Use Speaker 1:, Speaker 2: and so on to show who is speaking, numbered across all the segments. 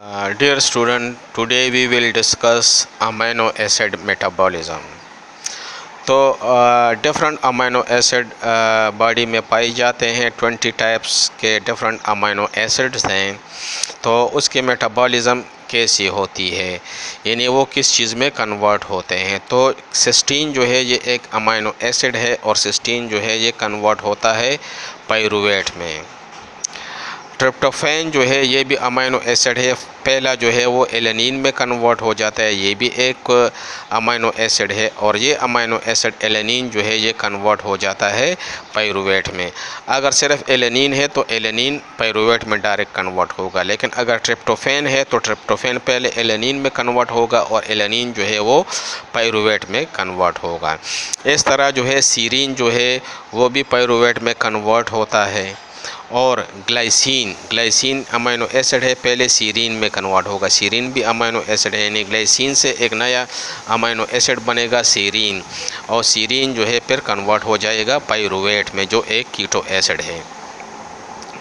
Speaker 1: Dear student, today we will discuss amino acid metabolism. तो different amino acid body में पाई जाते हैं। 20 types के डिफरेंट अमीनो एसिड्स हैं। तो उसके मेटाबॉलिज्म कैसी होती है, यानी वो किस चीज़ में कन्वर्ट होते हैं। तो सिस्टीन जो है ये एक अमीनो एसिड है और सिस्टीन जो है ये कन्वर्ट होता है पाइरूवेट में। ट्रिप्टोफैन जो है ये भी अमीनो एसिड है। पहला जो है वो एलेनिन में कन्वर्ट हो जाता है, ये भी एक अमीनो एसिड है। और ये अमीनो एसिड एलेनिन जो है ये कन्वर्ट हो जाता है पाइरूवेट में। अगर सिर्फ एलेनिन है तो एलेनिन पाइरूवेट में डायरेक्ट कन्वर्ट होगा, लेकिन अगर ट्रिप्टोफैन है तो ट्रिप्टोफैन पहले एलेनिन में कन्वर्ट होगा और एलेनिन जो है वो पाइरूवेट में कन्वर्ट होगा। इस तरह जो है सीरीन जो है वो भी पाइरूवेट में कन्वर्ट होता है। और ग्लाइसिन अमीनो एसिड है, पहले सीरीन में कन्वर्ट होगा। सीरीन भी अमीनो एसिड है, यानी ग्लाइसिन से एक नया अमीनो एसिड बनेगा सीरीन, और सीरीन जो है फिर कन्वर्ट हो जाएगा पाइरूवेट में जो एक कीटो एसिड है।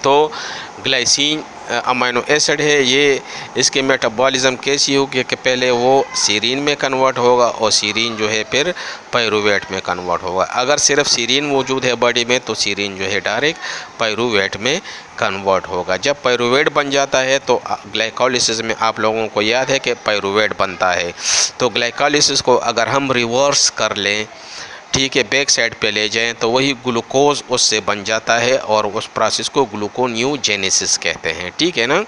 Speaker 1: तो ग्लाइसिन अमीनो एसिड है ये, इसके मेटाबॉलिज्म कैसी होगी कि पहले वो सीरीन में कन्वर्ट होगा और सीरीन जो है फिर पाइरूवेट में कन्वर्ट होगा। अगर सिर्फ सीरीन मौजूद है बॉडी में तो सीरीन जो है डायरेक्ट पाइरूवेट में कन्वर्ट होगा। जब पाइरूवेट बन जाता है तो ग्लाइकोलिसिस में आप लोगों को याद है कि पाइरूवेट बनता है। तो ग्लाइकोलिसिस को अगर हम रिवर्स कर लें, ठीक है, बैक साइड पे ले जाएं, तो वही ग्लूकोज उससे बन जाता है और उस प्रोसेस को ग्लूकोन्यूजेनेसिस कहते हैं। ठीक है ना,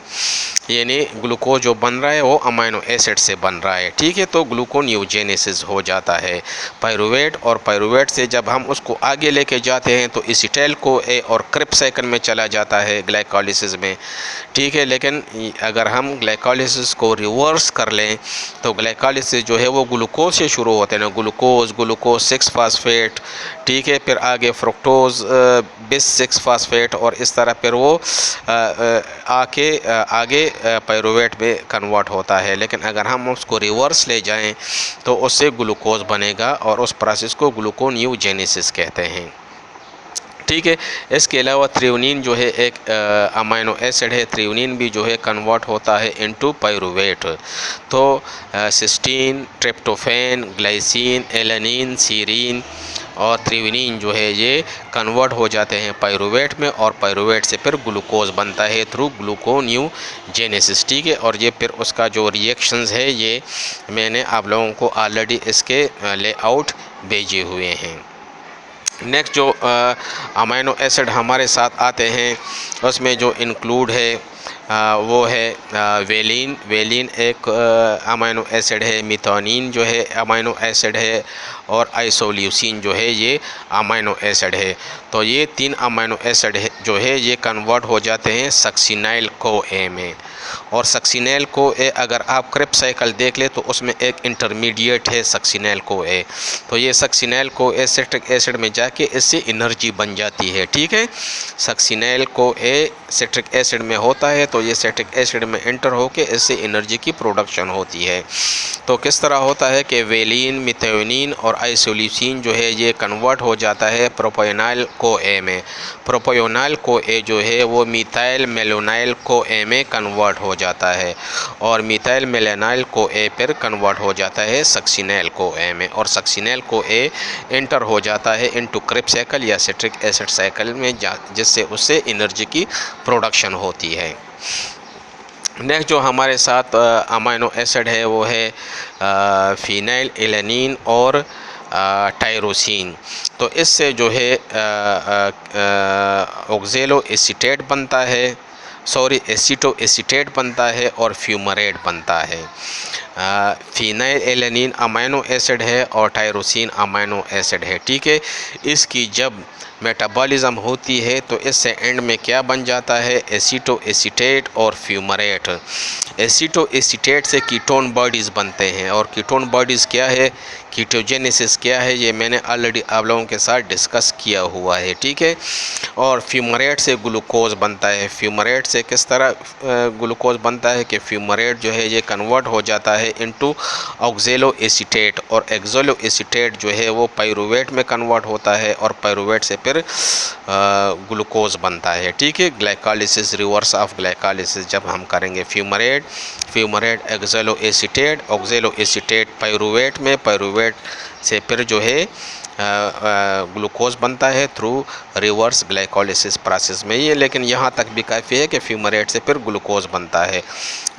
Speaker 1: यानी ग्लूकोज जो बन रहा है वो अमीनो एसिड से बन रहा है। ठीक है, तो ग्लूकोन्यूजेनेसिस हो जाता है पाइरूवेट, और पाइरूवेट से जब हम उसको आगे लेके जाते हैं तो एसिटाइल को ए और क्रिप्स साइकिल में चला जाता है ग्लाइकोलिसिस में। ठीक है, लेकिन अगर हम ग्लाइकोलिसिस को रिवर्स कर लें तो ग्लाइकोलिसिस जो है वो ग्लूकोज से शुरू होते हैं ना, ग्लूकोज 6 फास्फेट, ठीक है, फिर आगे फ्रुक्टोज 6 फास्फेट, और इस तरह फिर वो आगे पाइरूवेट में कन्वर्ट होता है। लेकिन अगर हम उसको रिवर्स ले जाएं तो उससे ग्लूकोज बनेगा और उस प्रोसेस को ग्लूकोन्यूजेनेसिस कहते हैं। ठीक है, इसके अलावा थ्रेओनीन जो है एक अमीनो एसिड है। थ्रेओनीन भी जो है कन्वर्ट होता है इनटू पाइरूवेट। तो cysteine, tryptophan, glycine, alanine, serine और थ्रेओनीन जो है ये कन्वर्ट हो जाते हैं पाइरूवेट में, और पाइरूवेट से फिर ग्लूकोज बनता है थ्रू ग्लूकोन्यूजेनेसिस। ठीक है, और ये फिर उसका जो रिएक्शंस है ये मैंने आप लोगों को ऑलरेडी इसके लेआउट भेजे हुए हैं। नेक्स्ट जो अमीनो एसिड हमारे साथ आते हैं उसमें जो इंक्लूड है वो है वेलिन। वेलिन एक अमीनो एसिड है। मिथानिन जो है अमीनो एसिड है, और आइसोल्यूसिन जो है ये अमीनो एसिड है। तो ये 3 अमीनो एसिड है जो है ये कन्वर्ट हो जाते हैं सक्सिनाइल को ए में। और सक्सिनाइल को ए अगर आप क्रिप्स साइकिल देख ले तो उसमें एक इंटरमीडिएट है सक्सिनाइल को ए। तो ये सक्सिनाइल को ए सिट्रिक एसिड में जाके इससे एनर्जी बन जाती है। ठीक है, सक्सिनाइल को ए सिट्रिक एसिड में होता है तो ये सिट्रिक एसिड में एंटर होके इससे एनर्जी की प्रोडक्शन होती है। तो किस तरह होता है कि वेलिन, मिथायोनिन और आइसोल्यूसिन जो है ये कन्वर्ट हो जाता है प्रोपियोनाइल को ए में। प्रोपियोनाइल को ए जो है वो मिथाइल मेलोनाइल को ए में कन्वर्ट हो जाता है, और मिथाइल मेलोनाइल को ए फिर कन्वर्ट हो जाता है सक्सिनाइल को ए में, और सक्सिनाइल को ए एंटर हो जाता है इनटू क्रिप्स साइकिल या सिट्रिक एसिड साइकिल में, जिससे उससे एनर्जी की प्रोडक्शन होती है। नेक्स्ट जो हमारे साथ अमीनो एसिड है वो है फिनाइल एलेनिन और टायरोसिन। तो इससे जो है ऑक्जेलो एसीटेट बनता है, सॉरी एसीटो एसीटेट बनता है और फ्यूमरेट बनता है। फिनाइल एलेनिन अमीनो एसिड है और टायरोसिन अमीनो एसिड है। ठीक है, इसकी जब मेटाबॉलिज्म होती है तो इससे एंड में क्या बन जाता है, एसीटो एसीटेट और फ्यूमरेट। एसीटो एसीटेट से कीटोन बॉडीज़ बनते हैं, और कीटोन बॉडीज़ क्या है, कीटोजेनेसिस क्या है, ये मैंने ऑलरेडी आप लोगों के साथ डिस्कस किया हुआ है। ठीक है, और फ्यूमरेट से ग्लूकोज बनता है। फ्यूमरेट से किस तरह ग्लूकोज बनता है कि फ्यूमरेट जो है ये कन्वर्ट हो जाता है इनटू ऑक्जेलो एसीटेट, और एक्सोलो एसीटेट जो है वो पाइरूवेट में कन्वर्ट होता है, और पाइरूवेट से फिर ग्लूकोज बनता है। ठीक है, ग्लाइकोलिसिस, रिवर्स ऑफ ग्लाइकोलिसिस जब हम करेंगे fumarate, fumarate oxalo acetate, oxalo acetate pyruvate में, पाइरूवेट से फिर जो है ग्लूकोज बनता है थ्रू रिवर्स ग्लाइकोलिसिस प्रोसेस में ये। लेकिन यहाँ तक भी काफ़ी है कि फ्यूमरेट से फिर ग्लूकोज बनता है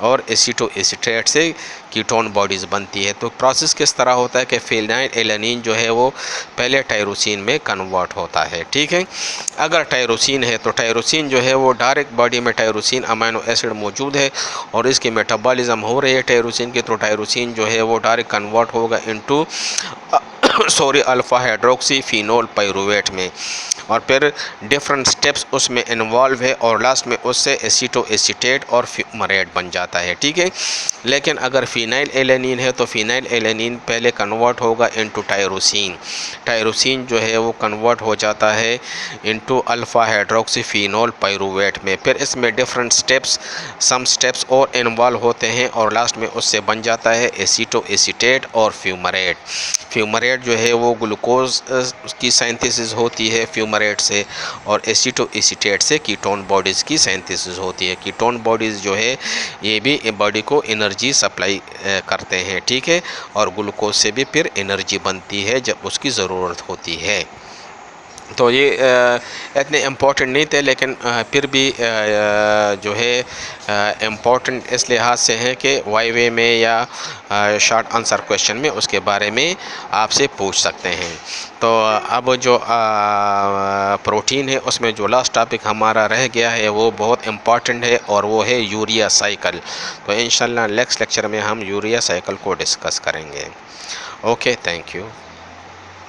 Speaker 1: और एसीटो एसीटेट से कीटोन बॉडीज़ बनती है। तो प्रोसेस किस तरह होता है कि फिनाइल एलानिन जो है वो पहले टायरोसिन में कन्वर्ट होता है। ठीक है, अगर टायरोसिन है तो टायरोसिन जो है वो डायरेक्ट बॉडी में टायरोसिन अमीनो एसिड मौजूद है और इसकी मेटाबॉलिज्म हो रही है टायरोसिन की, तो टायरोसिन जो है वो डायरेक्ट कन्वर्ट होगा into sorry alpha hydroxy phenol pyruvate में, और फिर डिफरेंट स्टेप्स उसमें इन्वॉल्व है और लास्ट में उससे एसीटो एसीटेट और फ्यूमरेट बन जाता है। ठीक है, लेकिन अगर फिनाइल एलानिन है तो फिनाइल एलानिन पहले कन्वर्ट होगा इनटू टायरोसिन, टायरोसिन जो है वो कन्वर्ट हो जाता है into alpha hydroxy phenol pyruvate में, फिर इसमें डिफरेंट स्टेप्स सम स्टेप्स और इन्वॉल्व होते हैं और लास्ट में उससे बन जाता है एसीटो एसीटेट और फ्यूमरेट। फ्यूमरेट जो है वो ग्लूकोज की सिंथेसिस होती है फ्यूमरेट से, और एसीटो एसीटेट से कीटोन बॉडीज़ की सिंथेसिस होती है। कीटोन बॉडीज़ जो है ये भी बॉडी को एनर्जी सप्लाई करते हैं। ठीक है, और ग्लूकोज से भी फिर एनर्जी बनती है जब उसकी ज़रूरत होती है। तो ये इतने इम्पोर्टेंट नहीं थे, लेकिन फिर भी जो है इम्पोर्टेंट इस लिहाज से हैं कि वाईवे में या शॉर्ट आंसर क्वेश्चन में उसके बारे में आपसे पूछ सकते हैं। तो अब जो प्रोटीन है उसमें जो लास्ट टॉपिक हमारा रह गया है वो बहुत इम्पॉर्टेंट है और वो है यूरिया साइकिल। तो इंशाल्लाह नेक्स्ट लेक्चर में हम यूरिया साइकिल को डिस्कस करेंगे। Okay, thank you.